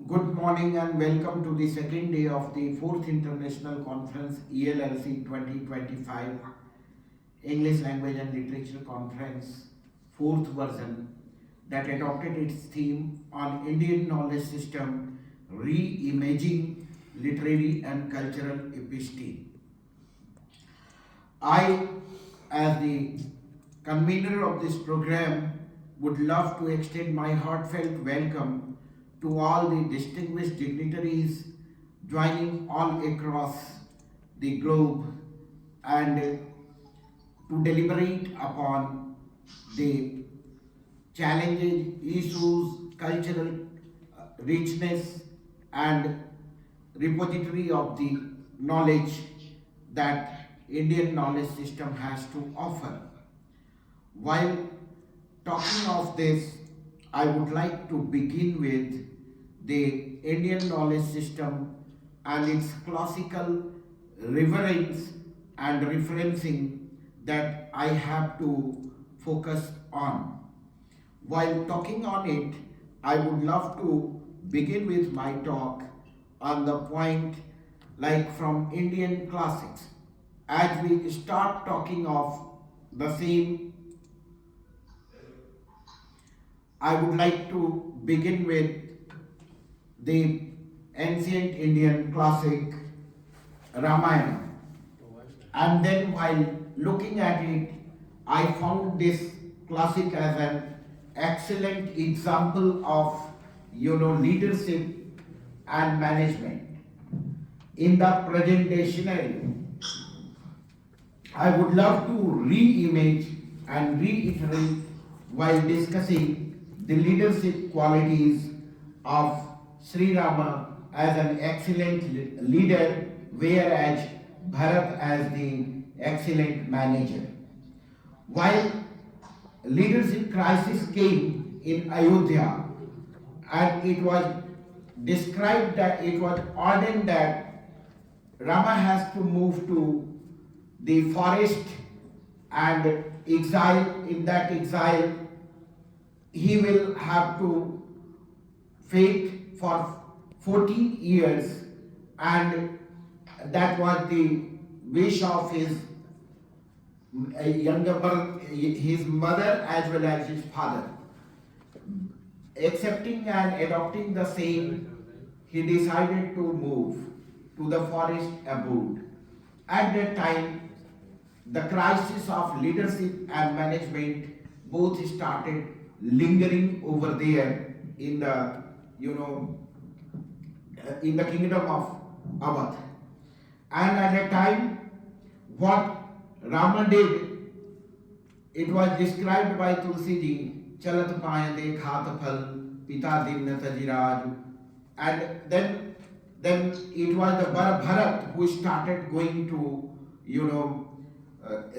Good morning and welcome to the second day of the 4th International Conference ELLC 2025 English Language and Literature Conference 4th version that adopted its theme on Indian knowledge system Reimaging literary and cultural episteme. I, as the convener of this program, would love to extend my heartfelt welcome to all the distinguished dignitaries joining all across the globe and to deliberate upon the challenges, issues, cultural richness, and repository of the knowledge that Indian knowledge system has to offer. While talking of this, I would like to begin with the Indian knowledge system and its classical reverence and referencing that I have to focus on. While talking on it, I would love to begin with my talk on the point like from Indian classics. As we start talking of the same, I would like to begin with the ancient Indian classic Ramayana. And then while looking at it, I found this classic as an excellent example of leadership and management in the present day scenario. I would love to re-image and reiterate while discussing the leadership qualities of Sri Rama as an excellent leader, whereas Bharat as the excellent manager. While leadership crisis came in Ayodhya, and it was described that it was ordained that Rama has to move to the forest and exile. In that exile, he will have to wait for 14 years, and that was the wish of his younger brother, his mother as well as his father. Accepting and adopting the same, he decided to move to the forest abode. At that time, the crisis of leadership and management both started lingering over there in the in the kingdom of Awadh. And at that time, what Rama did, it was described by Tulsi ji, Chalat Payande Khat Phal, Pita Dimna Tajiraj. And then it was the Bharat who started going to,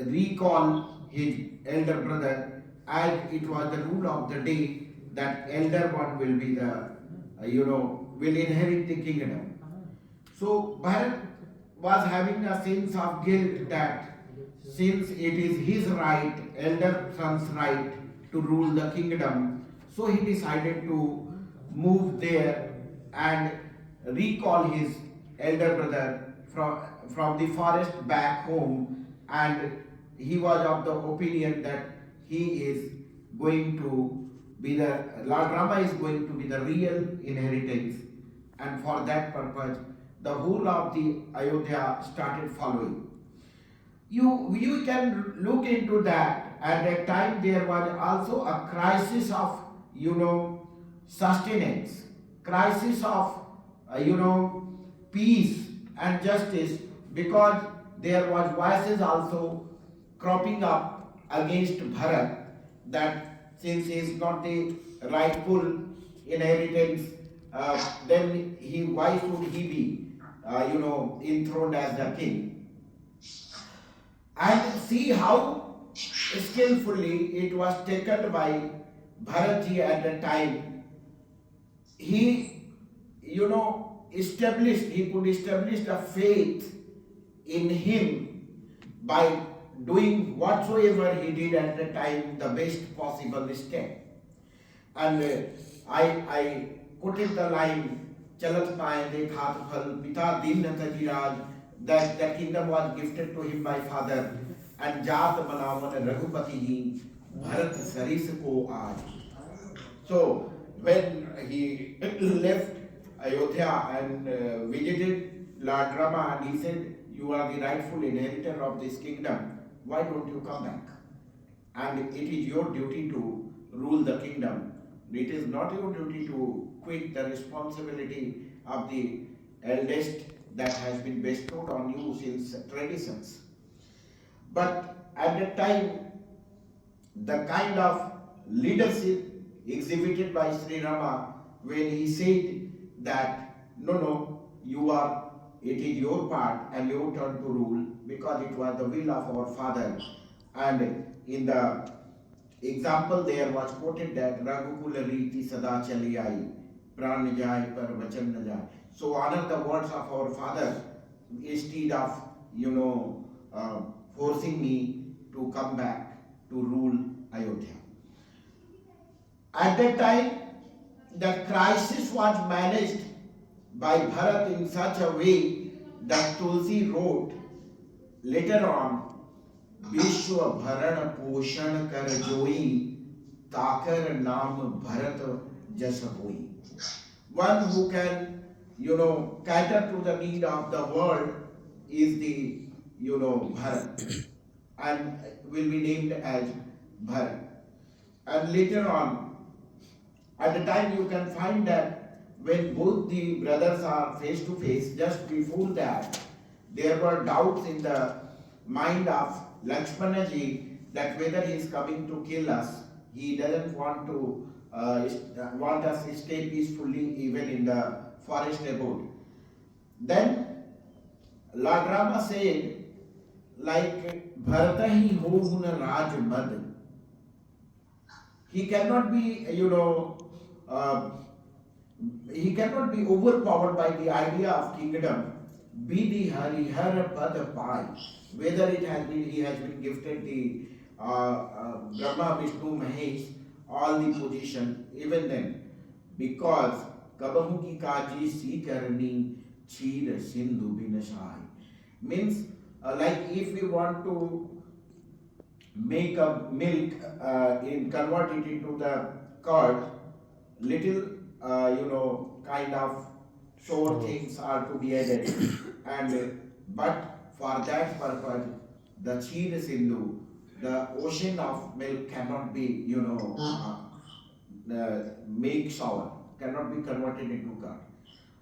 recall his elder brother, as it was the rule of the day that elder one will be the, will inherit the kingdom. So Bharat was having a sense of guilt that since it is his right, elder son's right to rule the kingdom, so he decided to move there and recall his elder brother from the forest back home, and he was of the opinion that he is going to be the Lord Rama is going to be the real inheritance, and for that purpose the whole of the Ayodhya started following. You can look into that. At that time there was also a crisis of sustenance, crisis of peace and justice, because there was voices also cropping up against Bharat that since he is not the rightful inheritance, then why should he be enthroned as the king? And see how skillfully it was taken by Bharatji at the time. He he could establish a faith in him by doing whatsoever he did at the time, the best possible step. And I quoted the line Chalat paye dekhat phal, pita din न तजिराज, that kingdom was gifted to him by father, and जात बनावन रघुपति ही, भरत सरिस को आज. So when he left Ayodhya and visited Lord Rama, and he said, "You are the rightful inheritor of this kingdom. Why don't you come back? And it is your duty to rule the kingdom. It is not your duty to quit the responsibility of the eldest that has been bestowed on you since traditions." But at that time, the kind of leadership exhibited by Sri Rama, when he said that no, it is your part and your turn to rule, because it was the will of our father. And in the example there was quoted that Raghukula Riti Sada Chali Ai, Pran Jai Par Vachan Na Jai. So honor the words of our father instead of forcing me to come back to rule Ayodhya. At that time, the crisis was managed by Bharat in such a way that Tulsi wrote later on, Vishwa Bharan Poshan Kar Joi, Takar Naam Bharat Jas Hoi. One who can, cater to the need of the world is the, Bharat, and will be named as Bharat. And later on, at the time you can find that when both the brothers are face to face, just before that, there were doubts in the mind of Lakshmana ji that whether he is coming to kill us. He doesn't want to want us to stay peacefully even in the forest abode. Then Lord Rama said, like Bharata hi ho hun raj mad. He cannot be, he cannot be overpowered by the idea of kingdom. Be the Harihara Pada Pai. Whether he has been gifted the Brahma, Vishnu, Mahesh, all the position, even then, because Kabahu ki kaji si karni chir sindhu binashai. Means, like if we want to make a milk convert it into the curd, little kind of sour things are to be added, and but for that purpose the Chir Sindhu, the ocean of milk cannot be make sour, cannot be converted into curd.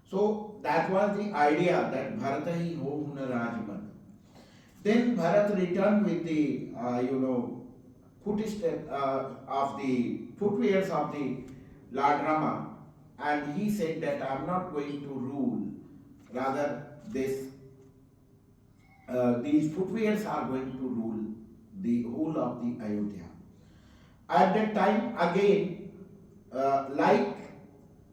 So that was the idea that Bharata hi ho hun rajman. Then Bharat returned with the footwears of the Lord Rama, and he said that I am not going to rule. Rather, these footwears are going to rule the whole of the Ayodhya. At that time, again, like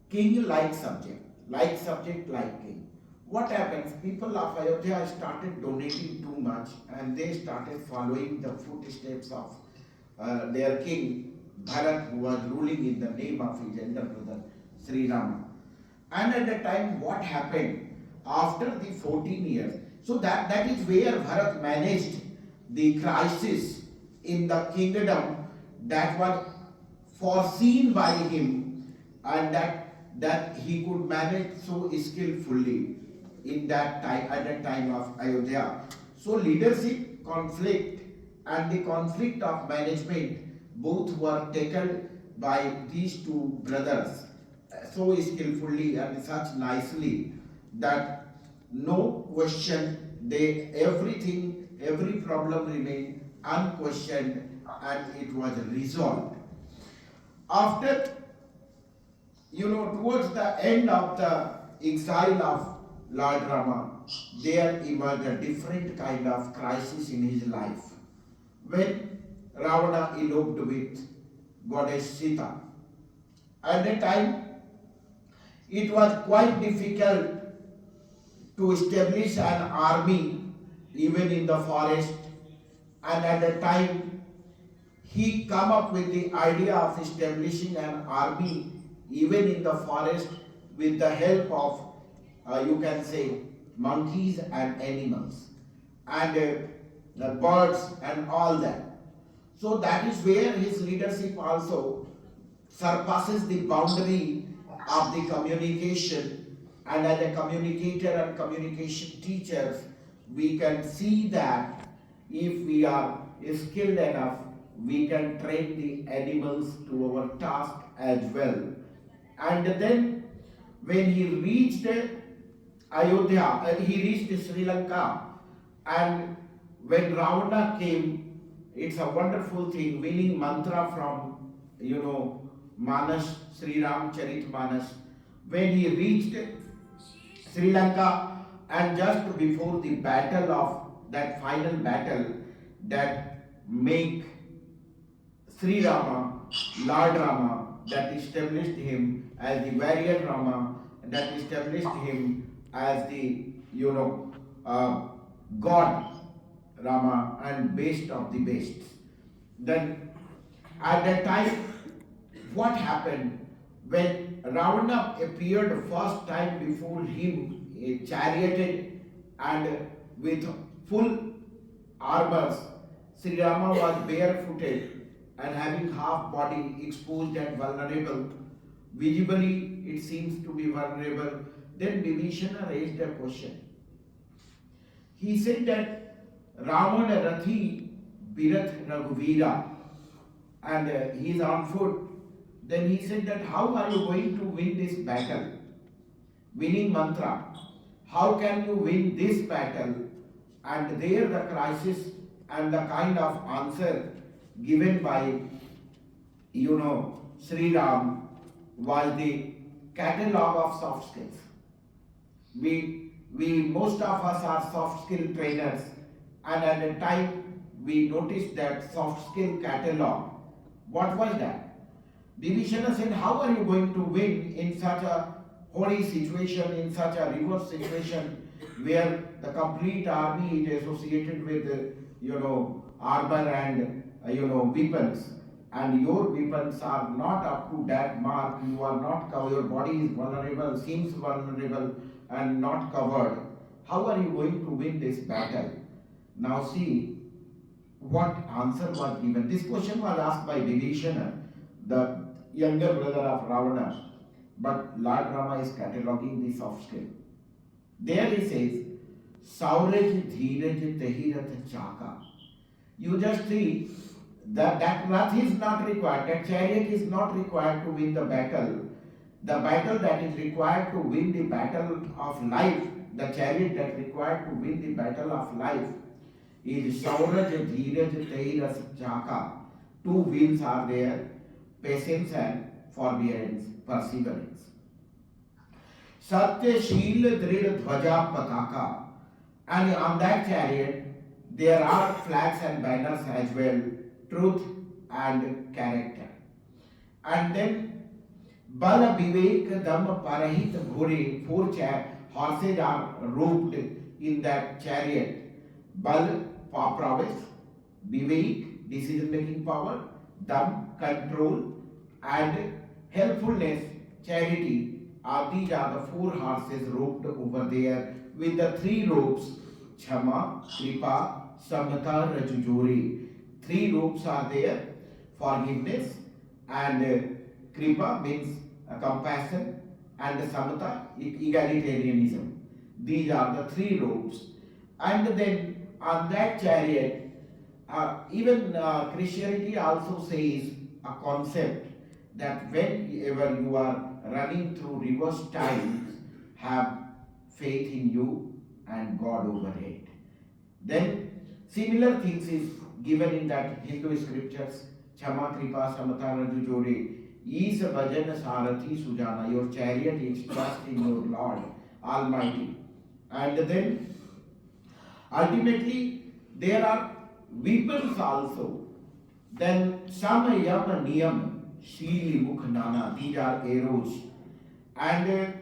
king, like subject, like king. What happens? People of Ayodhya started donating too much, and they started following the footsteps of their king Bharat, who was ruling in the name of his elder brother Sri Rama. And at the time, what happened after the 14 years? So that is where Bharat managed the crisis in the kingdom that was foreseen by him, and that he could manage so skillfully in that time, at the time of Ayodhya. So leadership conflict and the conflict of management both were tackled by these two brothers so skillfully and such nicely that no question, every problem remained unquestioned, and it was resolved. After, towards the end of the exile of Lord Rama, there emerged a different kind of crisis in his life. When Ravana eloped with goddess Sita, at that time it was quite difficult to establish an army even in the forest, and at that time he come up with the idea of establishing an army even in the forest with the help of, you can say, monkeys and animals and the birds and all that. So that is where his leadership also surpasses the boundary of the communication. And as a communicator and communication teachers, we can see that if we are skilled enough, we can train the animals to our task as well. And then when he reached Ayodhya, he reached Sri Lanka, and when Ravana came, it's a wonderful thing, winning mantra from, Manas, Sri Ram Charit Manas. When he reached Sri Lanka, and just before the battle of that final battle that make Sri Rama, Lord Rama, that established him as the warrior Rama, that established him as the, God Rama and best of the best. Then at that time, what happened when Ravana appeared first time before him, charioted and with full armors? Sri Rama was barefooted and having half body exposed and vulnerable. Visibly, it seems to be vulnerable. Then Vibhishana raised a question. He said that Ravana Rathi Birath Raghuvira, and he is on foot. Then he said that how are you going to win this battle? Winning mantra. How can you win this battle? And there the crisis and the kind of answer given by, Sri Ram was the catalog of soft skills. We most of us are soft skill trainers, and at the time we noticed that soft skill catalog. What was that? Vibhishana said, how are you going to win in such a holy situation, in such a reverse situation where the complete army is associated with, armor and, weapons, and your weapons are not up to that mark, you are not covered, your body is vulnerable, seems vulnerable and not covered. How are you going to win this battle? Now see what answer was given. This question was asked by Vibhishana, the younger brother of Ravana, but Lord Rama is cataloging the soft skill. There he says, Sauraj Dheeraj Tahirath Chaka. You just see that Rath is not required, that chariot is not required to win the battle. The battle that is required to win the battle of life, the chariot that is required to win the battle of life is Sauraj Dheeraj Tahirath Chaka. Two wheels are there, patience and forbearance, perseverance. Satyashil Drid Dhwaja Pataka. And on that chariot, there are flags and banners as well, truth and character. And then Bala Vivek Dam Parahit Ghore, four horses are roped in that chariot. Bal, prowess, Vivek, decision making power, Dam, control, and helpfulness, charity. These are the four horses roped over there with the three ropes, Chama, Kripa, Samata, Rajujori. Three ropes are there, forgiveness, and Kripa means compassion, and Samata, egalitarianism. These are the three ropes. And then on that chariot, even Christianity also says a concept that whenever you are running through reverse times, have faith in you and God overhead. Then similar things is given in that Hindu scriptures, Chama Kripa Samata Raju Jode, Is Bhajan Sarathi Sujana, your chariot is trust in your Lord Almighty. And then ultimately there are weapons also. Then Sama Yama Niyam, Shili Mukhnana, these are arrows. And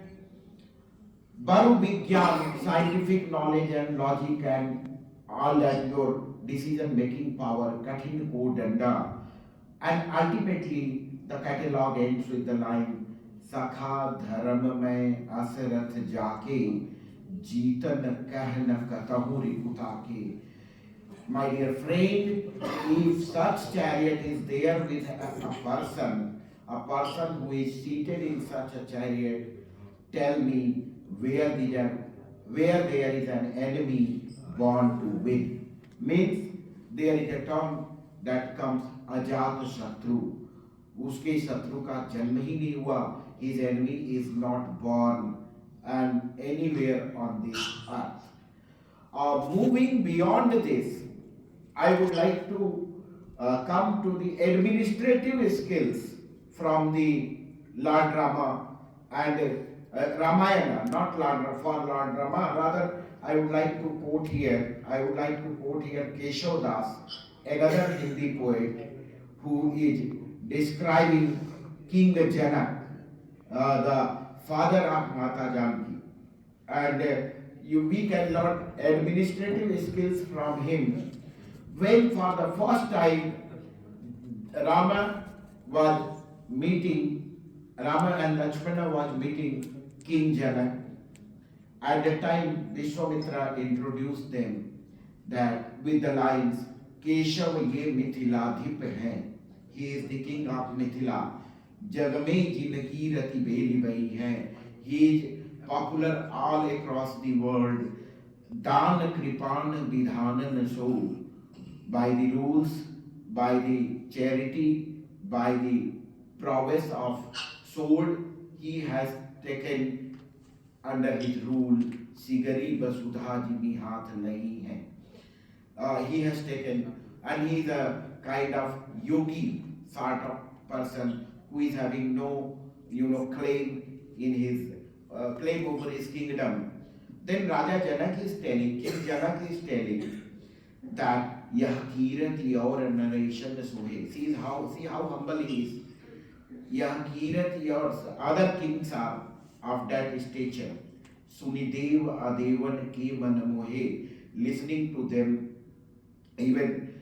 Baru Vigyan, scientific knowledge and logic and all that, your decision making power, Kathin Ko Danda. And ultimately the catalog ends with the line सखा धर्म में असरथ जाके जीतन कह न कतहु रिपुता के. My dear friend, if such chariot is there with a person who is seated in such a chariot, tell me where there is an enemy born to win. Means there is a term that comes ajat shatru. उसके शत्रु का जन्म ही नहीं हुआ. His enemy is not born and anywhere on this earth. Moving beyond this, I would like to come to the administrative skills from the Lord Rama and Ramayana, not for Lord Rama. Rather, I would like to quote here Keshav Das, another Hindi poet, who is describing King Janak, the father of Mata Janki, and we can learn administrative skills from him. When for the first time Rama and Lakshmana was meeting King Janak, at the time Vishwamitra introduced them that with the lines, Keshav ye Mithiladhip hai, he is the king of Mithila. Jagame jinaki rati beli bai hai, he is popular all across the world. Dan kripan vidhanan so, by the rules, by the charity, by the prowess of sword, he has taken under his rule. Sigari basudha ji haath nahi hai. He has taken, and he is a kind of yogi sort of person who is having no, claim in his claim over his kingdom. Then Raja Janak is telling, King Janak is telling that यह कीरति और narration सोहे. See how humble he is. यह कीरति और other kings are of that stature. Sunidev adevan ke man mohe. Listening to them, even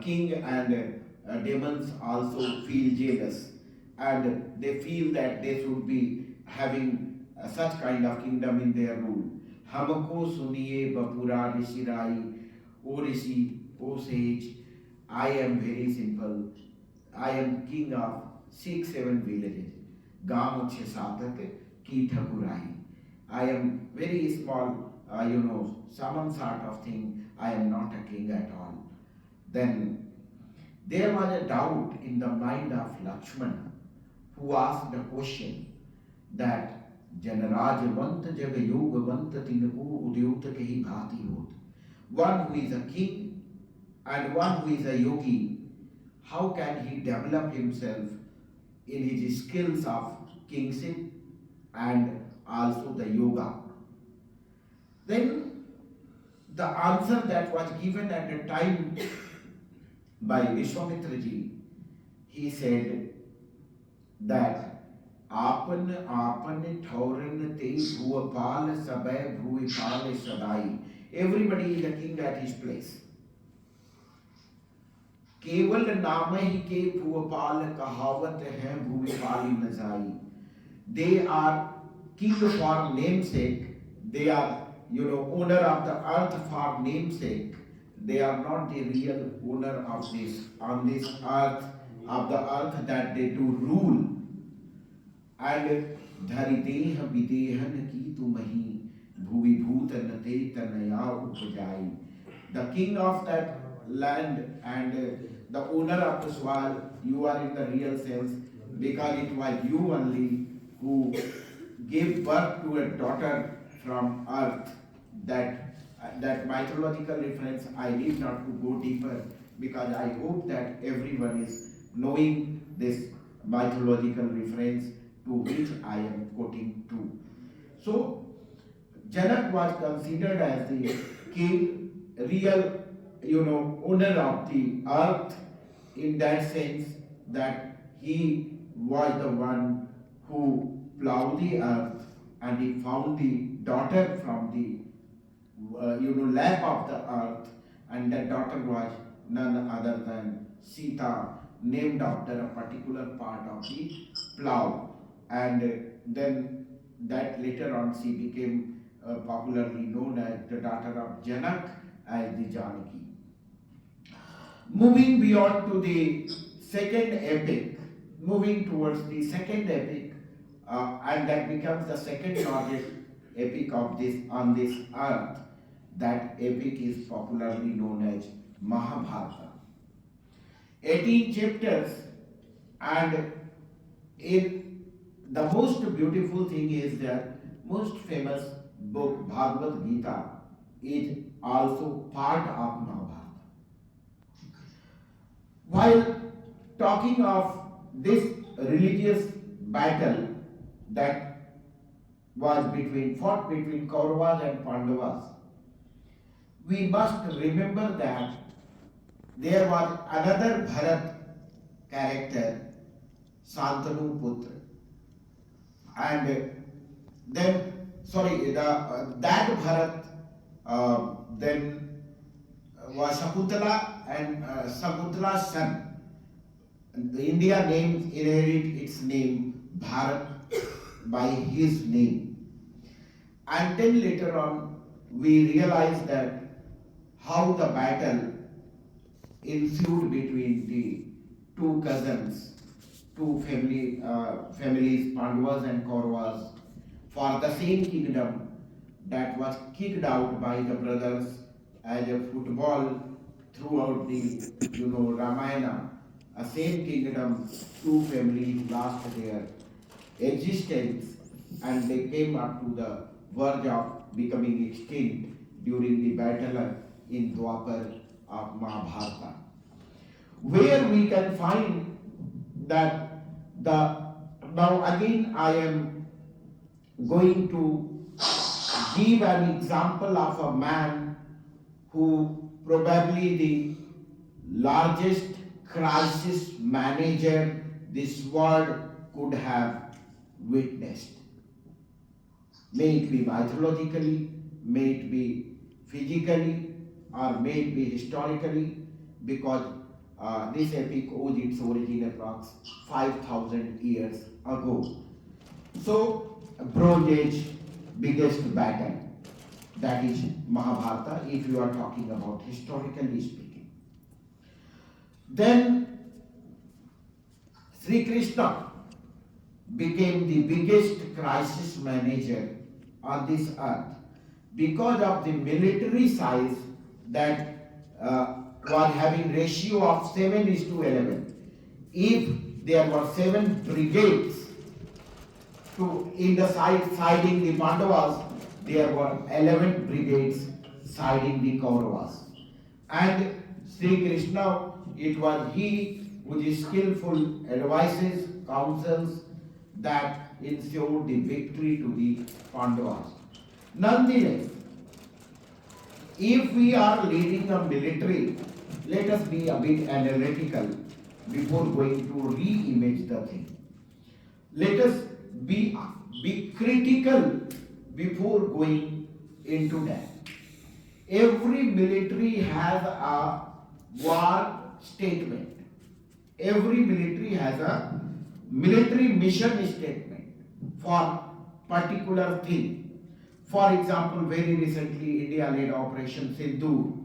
king and demons also feel jealous, and they feel that they should be having such kind of kingdom in their rule. Hamko suniye bapura rishi rai. O rishi, O sage, I am very simple. I am king of 6-7 villages. Gaam 6-7 ki thakurai. I am very small, some sort of thing. I am not a king at all. Then there was a doubt in the mind of Lakshmana, who asked the question that Janarajavant Jagayogavant Tinako Udyota Kehi Bhati Hot. One who is a king and one who is a yogi, how can he develop himself in his skills of kingship and also the yoga? Then the answer that was given at the time by Vishwamitra ji, he said that Apan Apan Thauran Te Bhuapal Sabay Bhuipal Sadai. Everybody is a king at his place. केवल नाम ही के भूपाल कहावत है Bhupali नजाई. They are king for namesake. They are, owner of the earth for namesake. They are not the real owner of this on this earth, of the earth that they do rule. And धरिदेह विदेहन की तुमहि भुवि भूत नते तनया उपजाई. The king of that land and the owner of the soil, you are in the real sense, because it was you only who gave birth to a daughter from earth. That mythological reference I need not to go deeper, because I hope that everyone is knowing this mythological reference to which I am quoting to. So Janak was considered as the king, real, owner of the earth, in that sense that he was the one who plowed the earth, and he found the daughter from the lap of the earth, and that daughter was none other than Sita, named after a particular part of the plow. And then that later on she became popularly known as the daughter of Janak as the Janaki. Moving beyond to the second epic, moving towards the second epic, and that becomes the second largest epic of this on this earth. That epic is popularly known as Mahabharata. 18 chapters, and in the most beautiful thing is that most famous book Bhagavad Gita is also part of Mahabharata. While talking of this religious battle that was fought between Kauravas and Pandavas, we must remember that there was another Bharat character, Santanu Putra, and that Bharat then was Sakuntala, and Sakuntala's son. India inherit its name Bharat by his name. And then later on we realize that how the battle ensued between the two cousins, families, Pandavas and Kauravas, for the same kingdom that was kicked out by the brothers as a football throughout the Ramayana. A same kingdom, two families lost their existence, and they came up to the verge of becoming extinct during the battle in Dwapar of Mahabharata, where we can find that now again I am going to give an example of a man who probably the largest crisis manager this world could have witnessed. May it be mythologically, may it be physically, or may it be historically, because this epic owes its origin approx 5,000 years ago. So, Bronze Age biggest battle, that is Mahabharata, if you are talking about historically speaking. Then Sri Krishna became the biggest crisis manager on this earth because of the military size that was having ratio of 7:11. If there were 7 brigades in the siding the Pandavas, there were 11 brigades siding the Kauravas. And Sri Krishna, it was he with his skillful advices, counsels, that ensured the victory to the Pandavas. Nonetheless, if we are leading a military, let us be a bit analytical before going to re-image the thing. Let us be critical before going into that. Every military has a war statement. Every military has a military mission statement for particular thing. For example, very recently India led Operation Sindoor.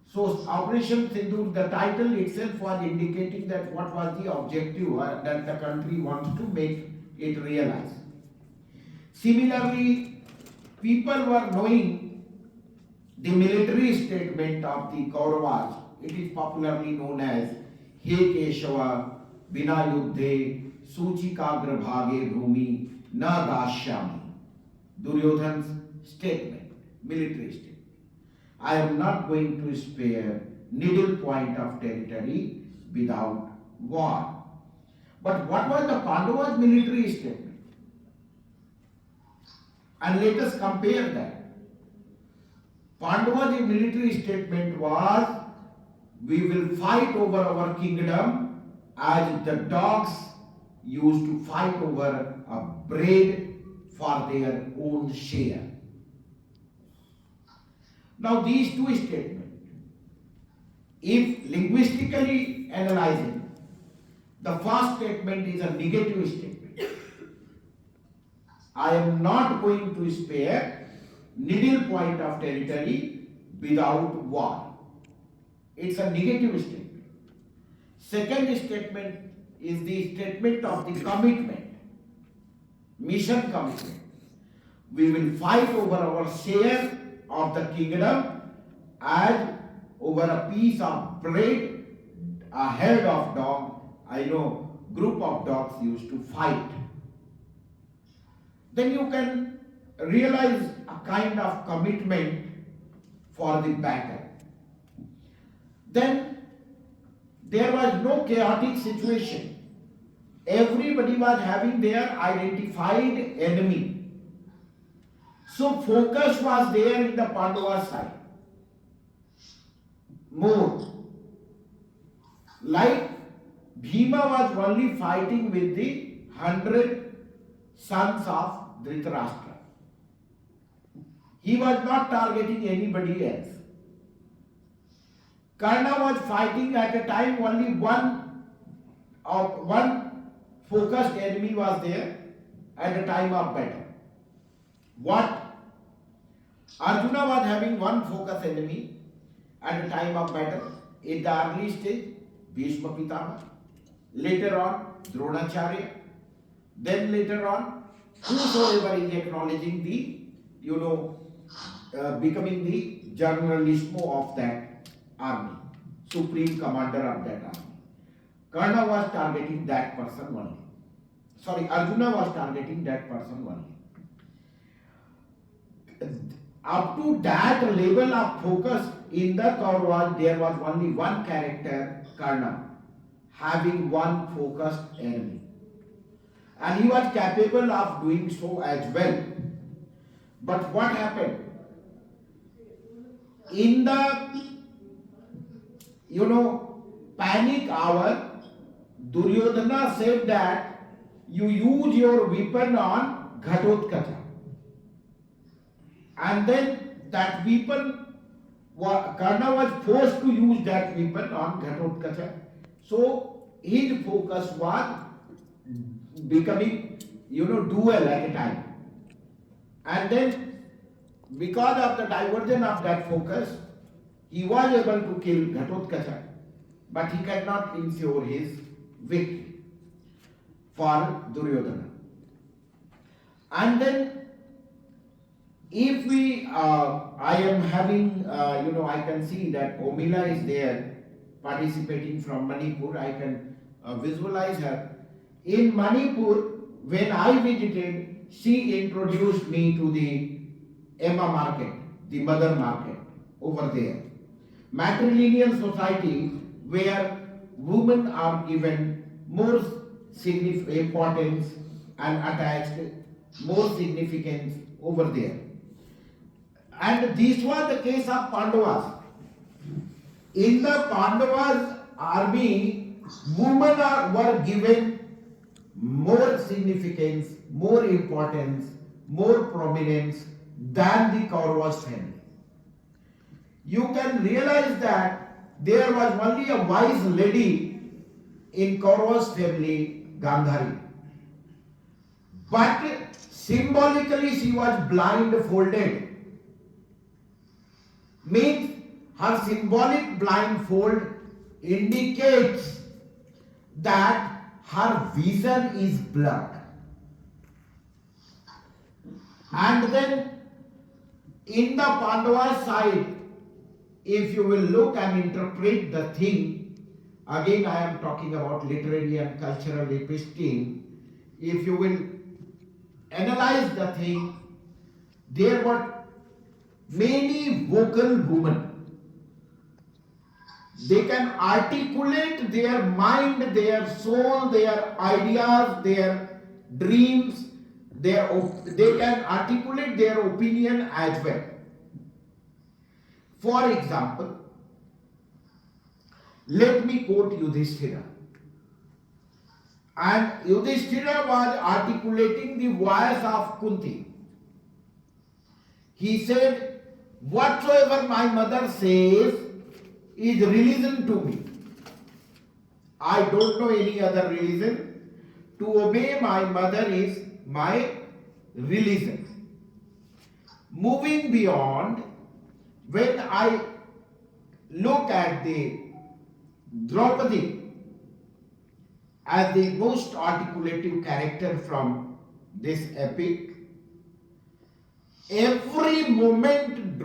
So Operation Sindoor, the title itself was indicating that what was the objective that the country wants to make it realize. Similarly, people were knowing the military statement of the Kauravas. It is popularly known as He Keshava Bina Yuddhe Suchikagra Bhage Bhumi Na Dashyami. Duryodhan's statement, military statement. I am not going to spare needle point of territory without war. But what was the Pandavas' military statement? And let us compare that. Pandavas' military statement was, we will fight over our kingdom as the dogs used to fight over a bread for their own share. Now these two statements, if linguistically analyzing, the first statement is a negative statement. I am not going to spare needle point of territory without war. It's a negative statement. Second statement is the statement of the commitment, mission commitment. We will fight over our share of the kingdom as over a piece of bread, a head of dog. I know group of dogs used to fight. Then you can realize a kind of commitment for the battle. Then there was no chaotic situation. Everybody was having their identified enemy. So focus was there in the Pandava side. More. Like Bhima was only fighting with the 100 sons of Dhritarashtra. He was not targeting anybody else. Karna was fighting at a time only one focused enemy was there at the time of battle. What? Arjuna was having one focused enemy at the time of battle. In the early stage, Bhishma Pitama. Later on, Dronacharya. Then later on, whosoever is acknowledging the, becoming the generalissimo of that army, supreme commander of that army. Karna was targeting that person only. Sorry, Arjuna was targeting that person only. Up to that level of focus in the Kauravas, there was only one character, Karna, having one focused enemy. And he was capable of doing so as well. But what happened? In the, panic hour, Duryodhana said that you use your weapon on Ghatotkacha. And then that weapon, Karna was forced to use that weapon on Ghatotkacha. So his focus was becoming, dual at a time. And then because of the diversion of that focus, he was able to kill Ghatotkacha, but he cannot ensure his victory for Duryodhana. And then if we, I am having, I can see that Omila is there participating from Manipur. I can visualize her. In Manipur, when I visited, she introduced me to the Emma market, the mother market over there. Matrilineal society where women are given more importance and attached more significance over there. And this was the case of Pandavas. In the Pandavas army, women were given more significance, more importance, more prominence than the Kauravas family. You can realize that there was only a wise lady in Kauravas family, Gandhari. But symbolically she was blindfolded. Means her symbolic blindfold indicates that her vision is blurred. And then in the Pandava side, if you will look and interpret the thing, again I am talking about literary and cultural episteme, if you will analyze the thing, there were many vocal women. They can articulate their mind, their soul, their ideas, their dreams, they can articulate their opinion as well. For example, let me quote Yudhishthira. And Yudhishthira was articulating the voice of Kunti. He said, whatsoever my mother says is religion to me. I don't know any other religion. To obey my mother is my religion. Moving beyond, when I look at the Draupadi as the most articulative character from this epic, every moment